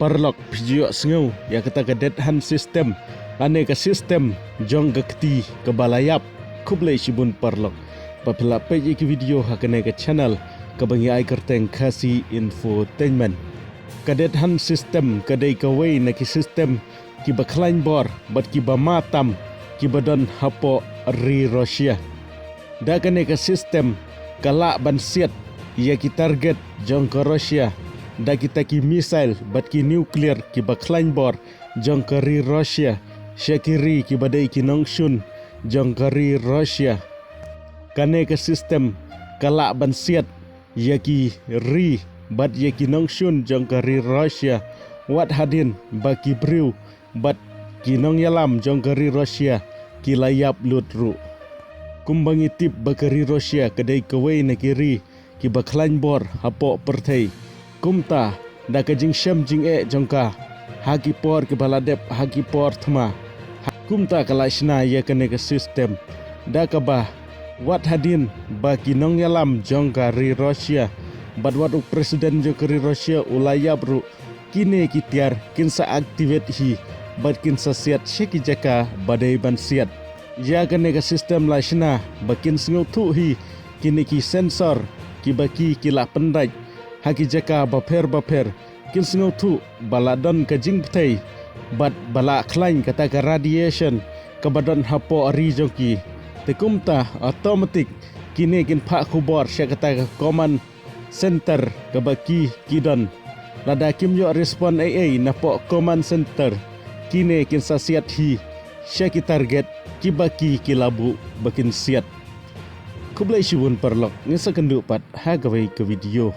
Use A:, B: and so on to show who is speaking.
A: parlok pijio sengau ya kata kedethan sistem aneka sistem jong gakti kebalayap kublai sibun parlok papila peji ke video hakane ke channel kabangi ai kerteng kasi infotainment kedethan sistem kadai kawai naki sistem ki baklain bor bat ki bamatam ki badan hapo ri Rusia da kane ke sistem kala ban siat ya ki target jong ke Rusia da kita ki misail bat ki nuklear ki baklain bor jong ke ri Rusia syakiri ki badai ki nongshun jong ke ri Rusia kane ke sistem kala ban siat ya ki ri bat ya ki nongshun jong ke ri Rusia wat hadin baki briu bat ki nong yalam jong ke ri Rusia ki layap lutru kumbangi tip bakari Rusia kedai kawai na kiri ki baklain bor hapo pertai kumta da kajing syam jing jongka haki por ke baladep haki por thma kumta kalashna ya kene ke sistem da kabah wat hadin baki nong yalam jongka ri Rusia bad wat presiden jokri Rusia ulayab ru kine kitiar kinsa activate hi bad kinsa siat sheki jaka badai ban siat ya kene ke sistem lashna bakin singu tu hi kini ki sensor ki baki kila pendai haki jaka baper kin singu tu baladon ka jingptai bat bala klain kata ka radiation ka badan hapo ari joki tekumta automatic kini kin pak kubor sya kata ka command center ka baki kidon lada kim yo respond AA na po command center kini kin sasiat hi sya ki target ki baki kilabu bakin siat kublai shibun parlok ngisa kendupat ha gawai ke video